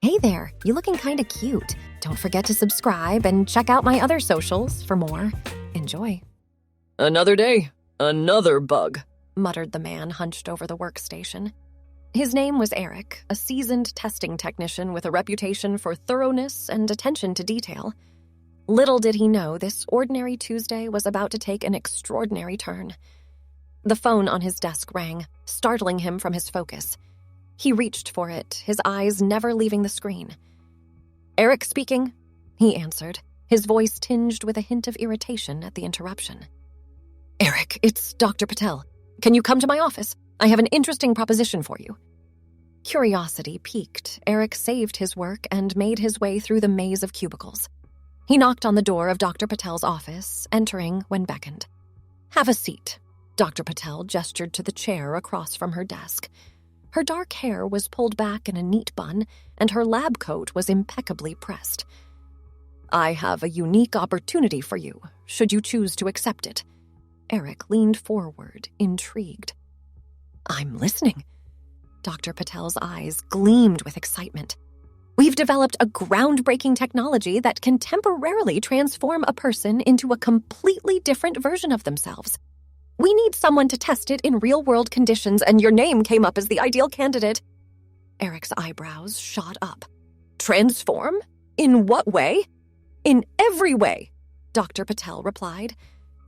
Hey there, you looking kinda cute. Don't forget to subscribe and check out my other socials for more. Enjoy. Another day, another bug, muttered the man hunched over the workstation. His name was Eric, a seasoned testing technician with a reputation for thoroughness and attention to detail. Little did he know this ordinary Tuesday was about to take an extraordinary turn. The phone on his desk rang, startling him from his focus. He reached for it, his eyes never leaving the screen. "Eric speaking," he answered, his voice tinged with a hint of irritation at the interruption. "Eric, it's Dr. Patel. Can you come to my office? I have an interesting proposition for you." Curiosity piqued, Eric saved his work and made his way through the maze of cubicles. He knocked on the door of Dr. Patel's office, entering when beckoned. "Have a seat." Dr. Patel gestured to the chair across from her desk. Her dark hair was pulled back in a neat bun, and her lab coat was impeccably pressed. "I have a unique opportunity for you, should you choose to accept it." Eric leaned forward, intrigued. "I'm listening." Dr. Patel's eyes gleamed with excitement. "We've developed a groundbreaking technology that can temporarily transform a person into a completely different version of themselves. We need someone to test it in real-world conditions, and your name came up as the ideal candidate." Eric's eyebrows shot up. "Transform? In what way?" "In every way," Dr. Patel replied.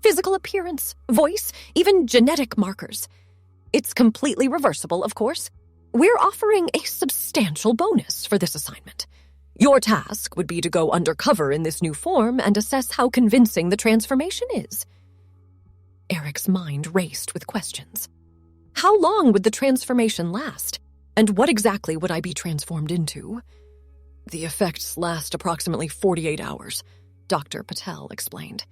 "Physical appearance, voice, even genetic markers. It's completely reversible, of course. We're offering a substantial bonus for this assignment. Your task would be to go undercover in this new form and assess how convincing the transformation is." Eric's mind raced with questions. How long would the transformation last? And what exactly would I be transformed into? "The effects last approximately 48 hours, Dr. Patel explained.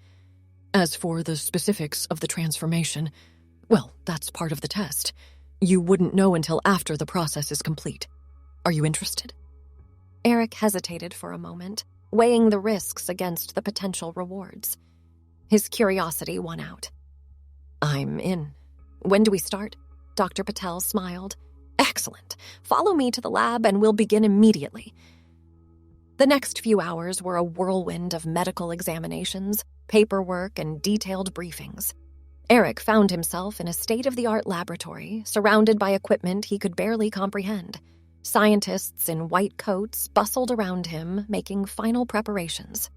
"As for the specifics of the transformation, well, that's part of the test. You wouldn't know until after the process is complete. Are you interested?" Eric hesitated for a moment, weighing the risks against the potential rewards. His curiosity won out. "I'm in. When do we start?" Dr. Patel smiled. "Excellent. Follow me to the lab and we'll begin immediately." The next few hours were a whirlwind of medical examinations, paperwork, and detailed briefings. Eric found himself in a state-of-the-art laboratory, surrounded by equipment he could barely comprehend. Scientists in white coats bustled around him, making final preparations.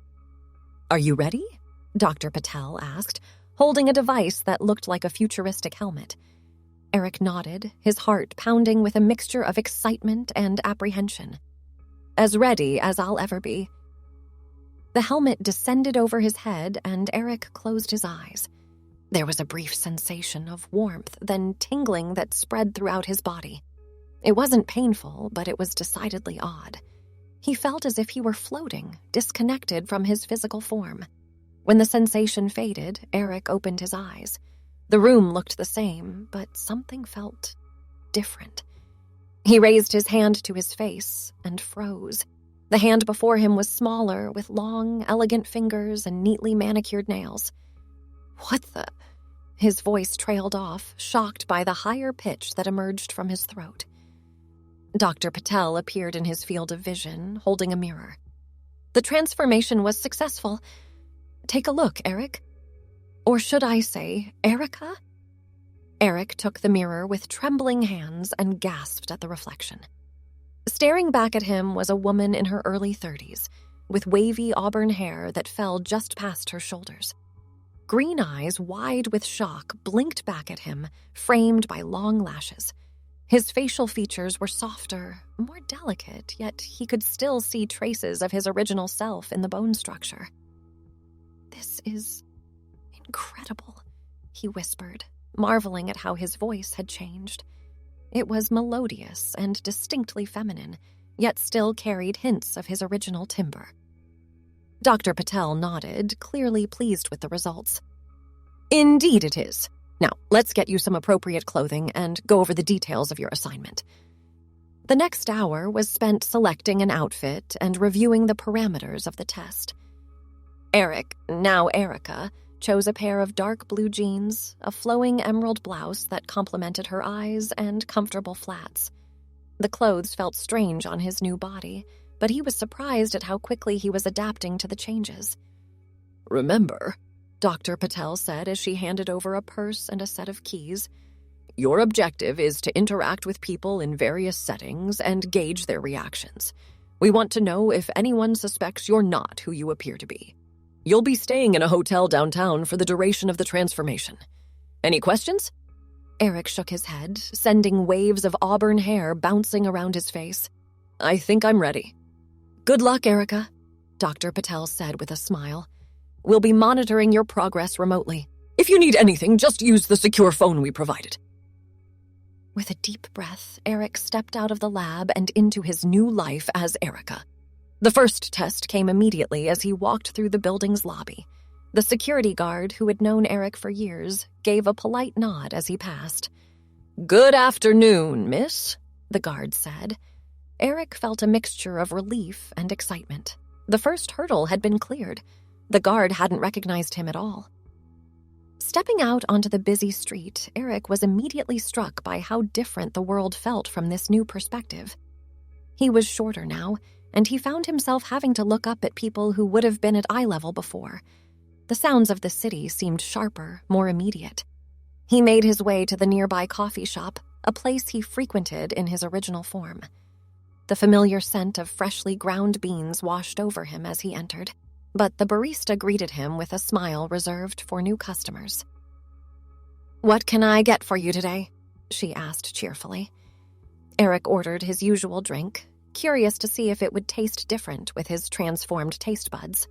"Are you ready?" Dr. Patel asked, holding a device that looked like a futuristic helmet. Eric nodded, his heart pounding with a mixture of excitement and apprehension. "As ready as I'll ever be." The helmet descended over his head, and Eric closed his eyes. There was a brief sensation of warmth, then tingling that spread throughout his body. It wasn't painful, but it was decidedly odd. He felt as if he were floating, disconnected from his physical form. When the sensation faded, Eric opened his eyes. The room looked the same, but something felt different. He raised his hand to his face and froze. The hand before him was smaller, with long, elegant fingers and neatly manicured nails. "What the—" His voice trailed off, shocked by the higher pitch that emerged from his throat. Dr. Patel appeared in his field of vision, holding a mirror. "The transformation was successful. Take a look, Eric. Or should I say, Erica?" Eric took the mirror with trembling hands and gasped at the reflection. Staring back at him was a woman in her early 30s, with wavy auburn hair that fell just past her shoulders. Green eyes, wide with shock, blinked back at him, framed by long lashes. His facial features were softer, more delicate, yet he could still see traces of his original self in the bone structure. "This is incredible," he whispered, marveling at how his voice had changed. It was melodious and distinctly feminine, yet still carried hints of his original timbre. Dr. Patel nodded, clearly pleased with the results. "Indeed it is. Now, let's get you some appropriate clothing and go over the details of your assignment." The next hour was spent selecting an outfit and reviewing the parameters of the test. Eric, now Erica, chose a pair of dark blue jeans, a flowing emerald blouse that complemented her eyes, and comfortable flats. The clothes felt strange on his new body, but he was surprised at how quickly he was adapting to the changes. Remember, Dr. Patel said as she handed over a purse and a set of keys, your objective is to interact with people in various settings and gauge their reactions. We want to know if anyone suspects you're not who you appear to be. You'll be staying in a hotel downtown for the duration of the transformation. Any questions? Eric shook his head, sending waves of auburn hair bouncing around his face. I think I'm ready. Good luck, Erica, Dr. Patel said with a smile. We'll be monitoring your progress remotely. If you need anything, just use the secure phone we provided. With a deep breath, Eric stepped out of the lab and into his new life as Erica. The first test came immediately as he walked through the building's lobby. The security guard, who had known Eric for years, gave a polite nod as he passed. Good afternoon, miss, the guard said. Eric felt a mixture of relief and excitement. The first hurdle had been cleared. The guard hadn't recognized him at all. Stepping out onto the busy street, Eric was immediately struck by how different the world felt from this new perspective. He was shorter now, and he found himself having to look up at people who would have been at eye level before. The sounds of the city seemed sharper, more immediate. He made his way to the nearby coffee shop, a place he frequented in his original form. The familiar scent of freshly ground beans washed over him as he entered, but the barista greeted him with a smile reserved for new customers. "What can I get for you today?" she asked cheerfully. Eric ordered his usual drink, curious to see if it would taste different with his transformed taste buds.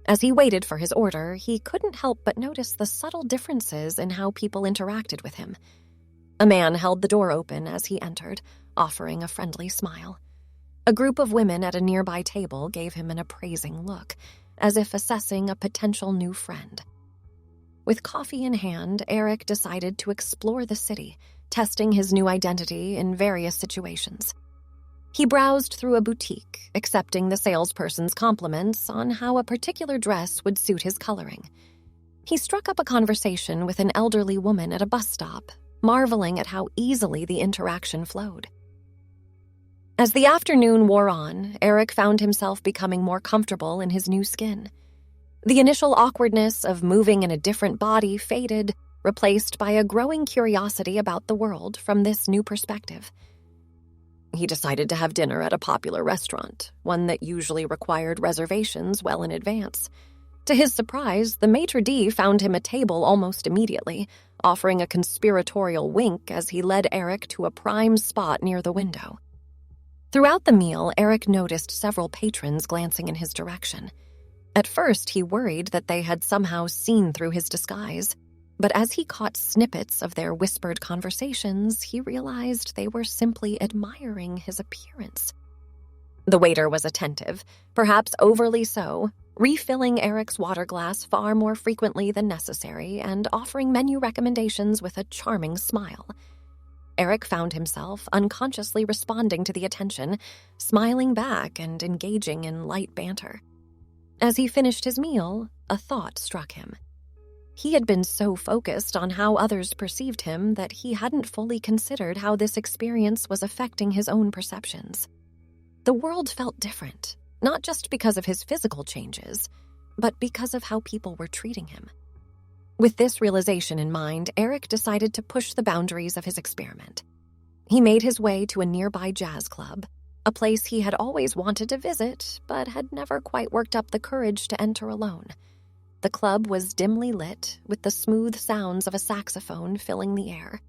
As he waited for his order, he couldn't help but notice the subtle differences in how people interacted with him. A man held the door open as he entered, offering a friendly smile. A group of women at a nearby table gave him an appraising look, as if assessing a potential new friend. With coffee in hand, Eric decided to explore the city, testing his new identity in various situations. He browsed through a boutique, accepting the salesperson's compliments on how a particular dress would suit his coloring. He struck up a conversation with an elderly woman at a bus stop, marveling at how easily the interaction flowed. As the afternoon wore on, Eric found himself becoming more comfortable in his new skin. The initial awkwardness of moving in a different body faded, replaced by a growing curiosity about the world from this new perspective. He decided to have dinner at a popular restaurant, one that usually required reservations well in advance. To his surprise, the maitre d' found him a table almost immediately, offering a conspiratorial wink as he led Eric to a prime spot near the window. Throughout the meal, Eric noticed several patrons glancing in his direction. At first, he worried that they had somehow seen through his disguise, but as he caught snippets of their whispered conversations, he realized they were simply admiring his appearance. The waiter was attentive, perhaps overly so, refilling Eric's water glass far more frequently than necessary and offering menu recommendations with a charming smile. Eric found himself unconsciously responding to the attention, smiling back and engaging in light banter. As he finished his meal, a thought struck him. He had been so focused on how others perceived him that he hadn't fully considered how this experience was affecting his own perceptions. The world felt different, not just because of his physical changes, but because of how people were treating him. With this realization in mind, Eric decided to push the boundaries of his experiment. He made his way to a nearby jazz club, a place he had always wanted to visit, but had never quite worked up the courage to enter alone. The club was dimly lit, with the smooth sounds of a saxophone filling the air.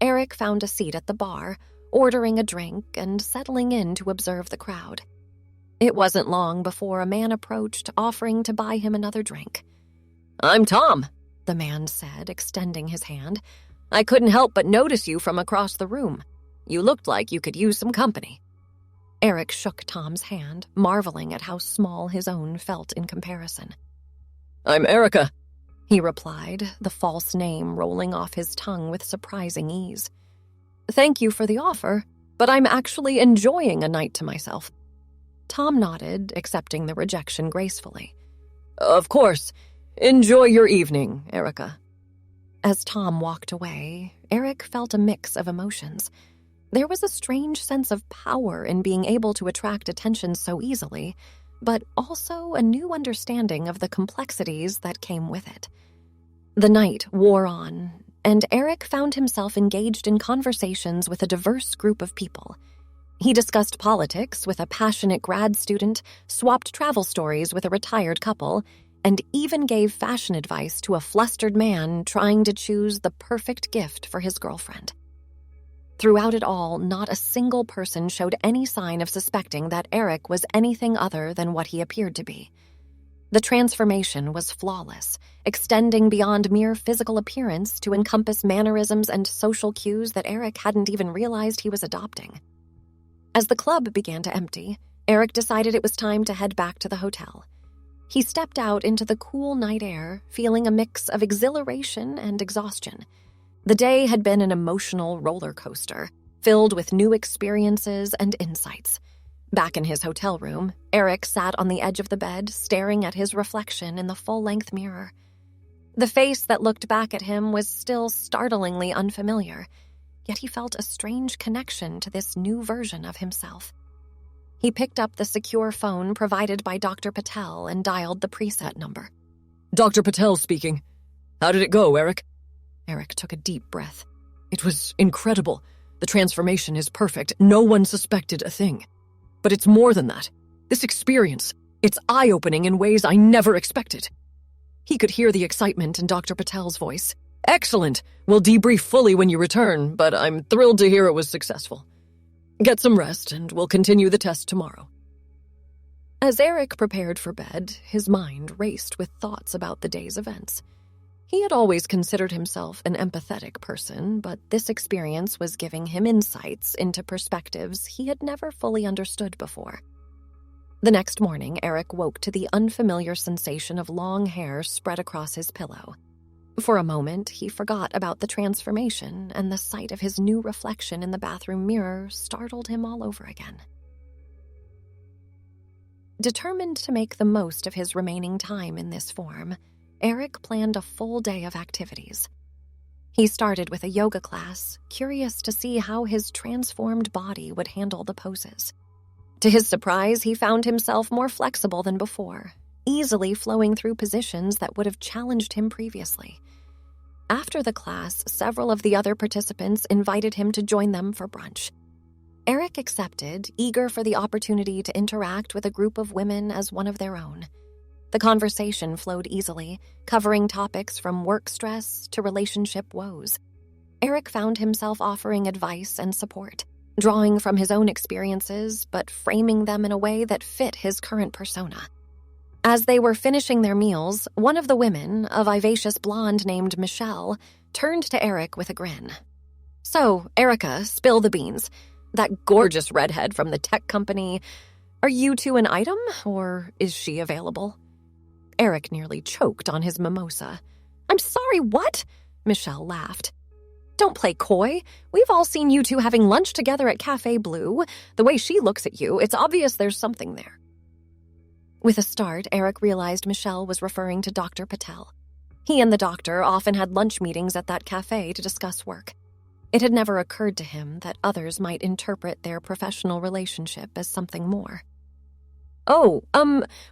Eric found a seat at the bar, ordering a drink and settling in to observe the crowd. It wasn't long before a man approached, offering to buy him another drink. "I'm Tom," the man said, extending his hand. "I couldn't help but notice you from across the room. You looked like you could use some company." Eric shook Tom's hand, marveling at how small his own felt in comparison. "I'm Erica," he replied, the false name rolling off his tongue with surprising ease. "Thank you for the offer, but I'm actually enjoying a night to myself." Tom nodded, accepting the rejection gracefully. "Of course. Enjoy your evening, Erica." As Tom walked away, Eric felt a mix of emotions. There was a strange sense of power in being able to attract attention so easily, but also a new understanding of the complexities that came with it. The night wore on, and Eric found himself engaged in conversations with a diverse group of people. He discussed politics with a passionate grad student, swapped travel stories with a retired couple, and even gave fashion advice to a flustered man trying to choose the perfect gift for his girlfriend. Throughout it all, not a single person showed any sign of suspecting that Eric was anything other than what he appeared to be. The transformation was flawless, extending beyond mere physical appearance to encompass mannerisms and social cues that Eric hadn't even realized he was adopting. As the club began to empty, Eric decided it was time to head back to the hotel. He stepped out into the cool night air, feeling a mix of exhilaration and exhaustion. The day had been an emotional roller coaster, filled with new experiences and insights. Back in his hotel room, Eric sat on the edge of the bed, staring at his reflection in the full-length mirror. The face that looked back at him was still startlingly unfamiliar, yet he felt a strange connection to this new version of himself. He picked up the secure phone provided by Dr. Patel and dialed the preset number. Dr. Patel speaking. How did it go, Eric? Eric took a deep breath. It was incredible. The transformation is perfect. No one suspected a thing. But it's more than that. This experience, it's eye-opening in ways I never expected. He could hear the excitement in Dr. Patel's voice. Excellent. We'll debrief fully when you return, but I'm thrilled to hear it was successful. Get some rest, and we'll continue the test tomorrow. As Eric prepared for bed, his mind raced with thoughts about the day's events. He had always considered himself an empathetic person, but this experience was giving him insights into perspectives he had never fully understood before. The next morning, Eric woke to the unfamiliar sensation of long hair spread across his pillow. For a moment, he forgot about the transformation, and the sight of his new reflection in the bathroom mirror startled him all over again. Determined to make the most of his remaining time in this form, Eric planned a full day of activities. He started with a yoga class, curious to see how his transformed body would handle the poses. To his surprise, he found himself more flexible than before, easily flowing through positions that would have challenged him previously. After the class, several of the other participants invited him to join them for brunch. Eric accepted, eager for the opportunity to interact with a group of women as one of their own. The conversation flowed easily, covering topics from work stress to relationship woes. Eric found himself offering advice and support, drawing from his own experiences but framing them in a way that fit his current persona. As they were finishing their meals, one of the women, a vivacious blonde named Michelle, turned to Eric with a grin. "So, Erica, spill the beans. That gorgeous redhead from the tech company, are you two an item, or is she available?" Eric nearly choked on his mimosa. "I'm sorry, what?" Michelle laughed. "Don't play coy. We've all seen you two having lunch together at Café Blue. The way she looks at you, it's obvious there's something there." With a start, Eric realized Michelle was referring to Dr. Patel. He and the doctor often had lunch meetings at that cafe to discuss work. It had never occurred to him that others might interpret their professional relationship as something more. "Oh,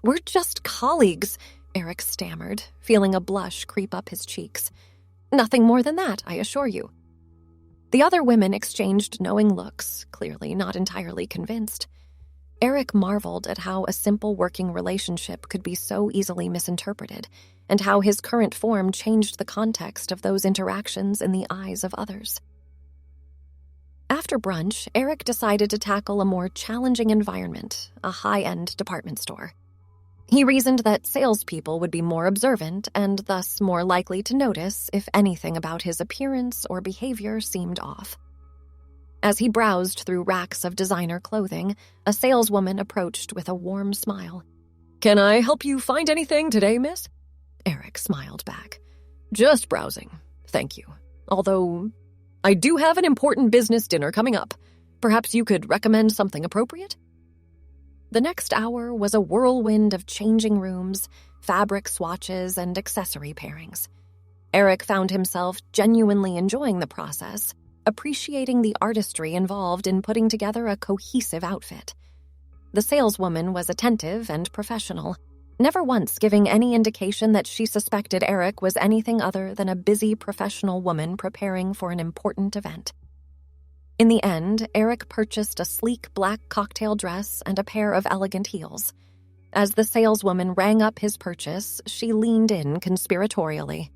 we're just colleagues," Eric stammered, feeling a blush creep up his cheeks. "Nothing more than that, I assure you." The other women exchanged knowing looks, clearly not entirely convinced. Eric marveled at how a simple working relationship could be so easily misinterpreted, and how his current form changed the context of those interactions in the eyes of others. After brunch, Eric decided to tackle a more challenging environment, a high-end department store. He reasoned that salespeople would be more observant and thus more likely to notice if anything about his appearance or behavior seemed off. As he browsed through racks of designer clothing, a saleswoman approached with a warm smile. "Can I help you find anything today, miss?" Eric smiled back. "Just browsing, thank you. Although, I do have an important business dinner coming up. Perhaps you could recommend something appropriate?" The next hour was a whirlwind of changing rooms, fabric swatches, and accessory pairings. Eric found himself genuinely enjoying the process, appreciating the artistry involved in putting together a cohesive outfit. The saleswoman was attentive and professional, never once giving any indication that she suspected Eric was anything other than a busy professional woman preparing for an important event. In the end, Eric purchased a sleek black cocktail dress and a pair of elegant heels. As the saleswoman rang up his purchase, she leaned in conspiratorially.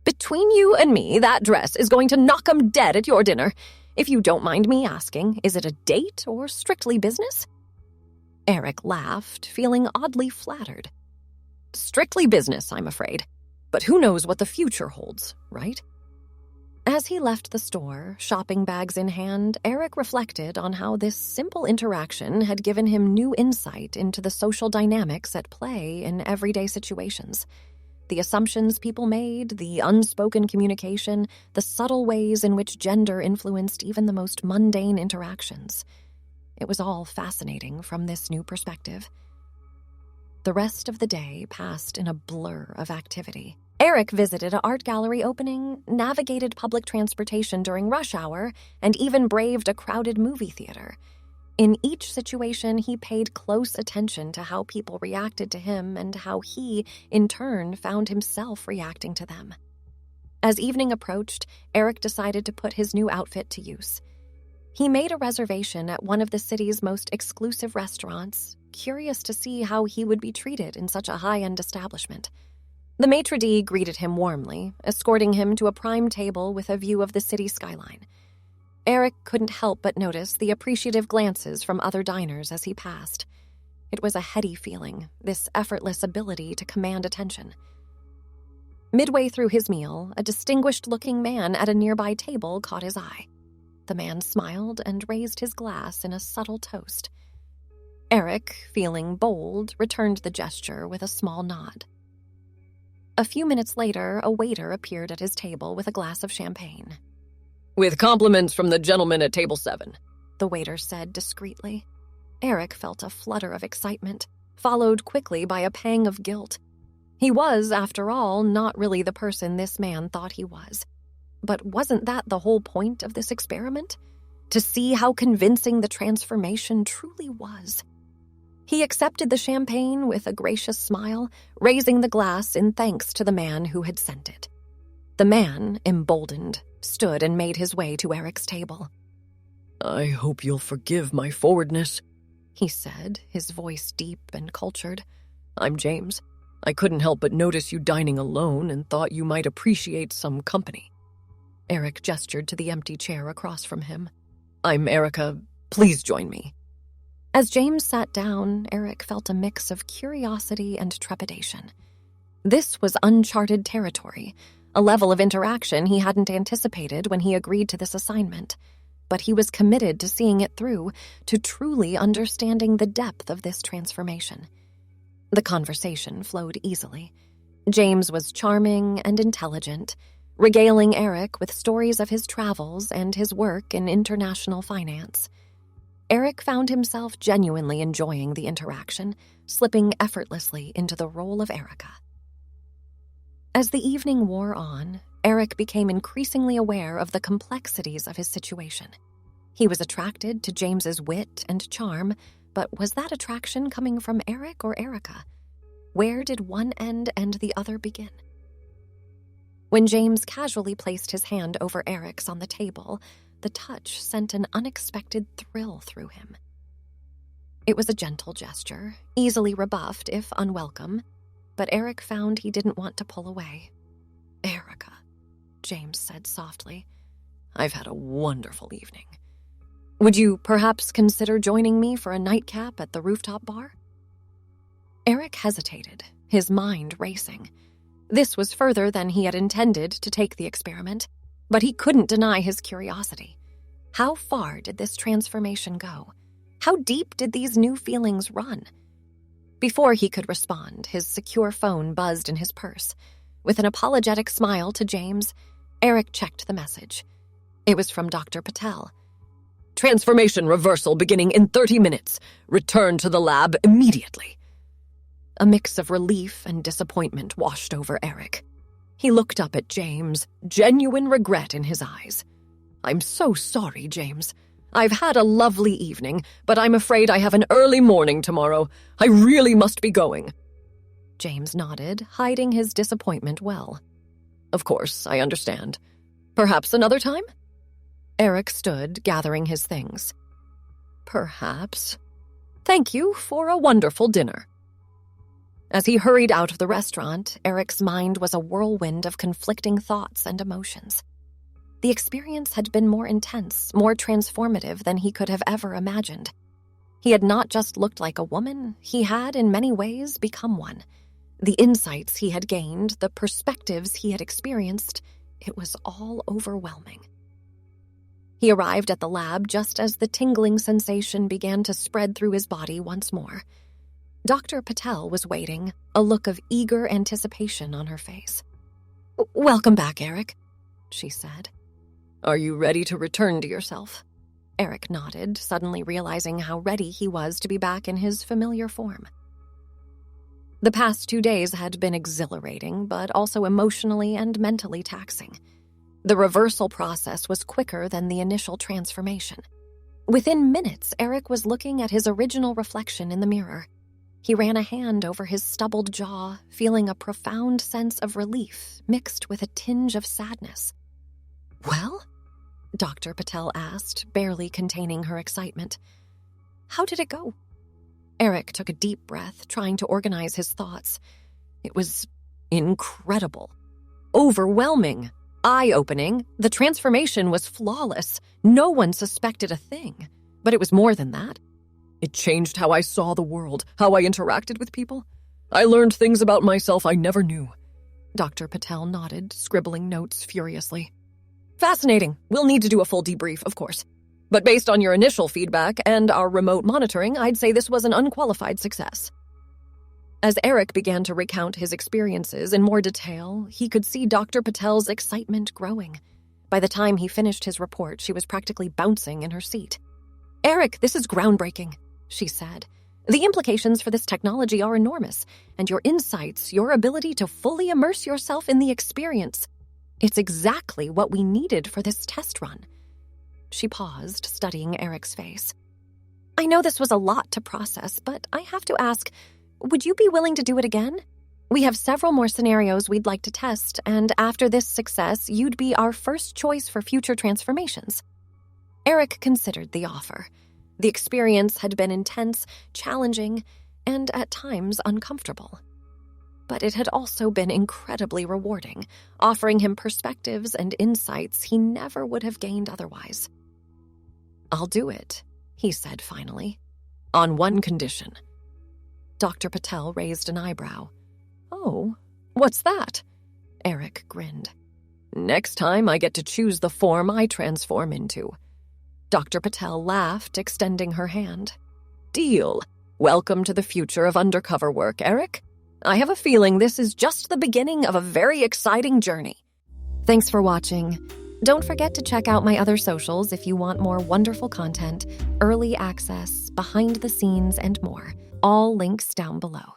"Between you and me, that dress is going to knock 'em dead at your dinner. If you don't mind me asking, is it a date or strictly business?" Eric laughed, feeling oddly flattered. "Strictly business, I'm afraid. But who knows what the future holds, right?" As he left the store, shopping bags in hand, Eric reflected on how this simple interaction had given him new insight into the social dynamics at play in everyday situations. The assumptions people made, the unspoken communication, the subtle ways in which gender influenced even the most mundane interactions. It was all fascinating from this new perspective. The rest of the day passed in a blur of activity. Eric visited an art gallery opening, navigated public transportation during rush hour, and even braved a crowded movie theater. In each situation, he paid close attention to how people reacted to him and how he, in turn, found himself reacting to them. As evening approached, Eric decided to put his new outfit to use. He made a reservation at one of the city's most exclusive restaurants, curious to see how he would be treated in such a high-end establishment. The maitre d' greeted him warmly, escorting him to a prime table with a view of the city skyline. Eric couldn't help but notice the appreciative glances from other diners as he passed. It was a heady feeling, this effortless ability to command attention. Midway through his meal, a distinguished-looking man at a nearby table caught his eye. The man smiled and raised his glass in a subtle toast. Eric, feeling bold, returned the gesture with a small nod. A few minutes later, a waiter appeared at his table with a glass of champagne. "With compliments from the gentleman at table 7. The waiter said discreetly. Eric felt a flutter of excitement, followed quickly by a pang of guilt. He was, after all, not really the person this man thought he was. But wasn't that the whole point of this experiment? To see how convincing the transformation truly was. He accepted the champagne with a gracious smile, raising the glass in thanks to the man who had sent it. The man, emboldened, stood and made his way to Eric's table. "I hope you'll forgive my forwardness," he said, his voice deep and cultured. "I'm James. I couldn't help but notice you dining alone and thought you might appreciate some company." Eric gestured to the empty chair across from him. "I'm Erica. Please join me." As James sat down, Eric felt a mix of curiosity and trepidation. This was uncharted territory, a level of interaction he hadn't anticipated when he agreed to this assignment. But he was committed to seeing it through, to truly understanding the depth of this transformation. The conversation flowed easily. James was charming and intelligent, regaling Eric with stories of his travels and his work in international finance. Eric found himself genuinely enjoying the interaction, slipping effortlessly into the role of Erica. As the evening wore on, Eric became increasingly aware of the complexities of his situation. He was attracted to James's wit and charm, but was that attraction coming from Eric or Erica? Where did one end and the other begin? When James casually placed his hand over Eric's on the table, the touch sent an unexpected thrill through him. It was a gentle gesture, easily rebuffed if unwelcome, but Eric found he didn't want to pull away. "Erica," James said softly, "I've had a wonderful evening. Would you perhaps consider joining me for a nightcap at the rooftop bar?" Eric hesitated, his mind racing. This was further than he had intended to take the experiment, but he couldn't deny his curiosity. How far did this transformation go? How deep did these new feelings run? Before he could respond, his secure phone buzzed in his purse. With an apologetic smile to James, Eric checked the message. It was from Dr. Patel. "Transformation reversal beginning in 30 minutes. Return to the lab immediately." A mix of relief and disappointment washed over Eric. He looked up at James, genuine regret in his eyes. I'm so sorry, James. I've had a lovely evening, but I'm afraid I have an early morning tomorrow. I really must be going. James nodded, hiding his disappointment well. Of course, I understand. Perhaps another time? Eric stood, gathering his things. Perhaps. Thank you for a wonderful dinner. As he hurried out of the restaurant, Eric's mind was a whirlwind of conflicting thoughts and emotions. The experience had been more intense, more transformative than he could have ever imagined. He had not just looked like a woman, he had, in many ways, become one. The insights he had gained, the perspectives he had experienced, it was all overwhelming. He arrived at the lab just as the tingling sensation began to spread through his body once more. Dr. Patel was waiting, a look of eager anticipation on her face. "Welcome back, Eric," she said. "Are you ready to return to yourself?" Eric nodded, suddenly realizing how ready he was to be back in his familiar form. The past 2 days had been exhilarating, but also emotionally and mentally taxing. The reversal process was quicker than the initial transformation. Within minutes, Eric was looking at his original reflection in the mirror. He ran a hand over his stubbled jaw, feeling a profound sense of relief mixed with a tinge of sadness. "Well?" Dr. Patel asked, barely containing her excitement. "How did it go?" Eric took a deep breath, trying to organize his thoughts. It was incredible, overwhelming, eye-opening. The transformation was flawless. No one suspected a thing. But it was more than that. It changed how I saw the world, how I interacted with people. I learned things about myself I never knew. Dr. Patel nodded, scribbling notes furiously. Fascinating. We'll need to do a full debrief, of course. But based on your initial feedback and our remote monitoring, I'd say this was an unqualified success. As Eric began to recount his experiences in more detail, he could see Dr. Patel's excitement growing. By the time he finished his report, she was practically bouncing in her seat. "Eric, this is groundbreaking," she said. "The implications for this technology are enormous, and your insights, your ability to fully immerse yourself in the experience, it's exactly what we needed for this test run." She paused, studying Eric's face. "I know this was a lot to process, but I have to ask, would you be willing to do it again? We have several more scenarios we'd like to test, and after this success, you'd be our first choice for future transformations." Eric considered the offer. The experience had been intense, challenging, and at times uncomfortable. But it had also been incredibly rewarding, offering him perspectives and insights he never would have gained otherwise. "I'll do it," he said finally. "On one condition." Dr. Patel raised an eyebrow. "Oh, what's that?" Eric grinned. "Next time I get to choose the form I transform into." Dr. Patel laughed, extending her hand. "Deal. Welcome to the future of undercover work, Eric. I have a feeling this is just the beginning of a very exciting journey." Thanks for watching. Don't forget to check out my other socials if you want more wonderful content, early access, behind the scenes, and more. All links down below.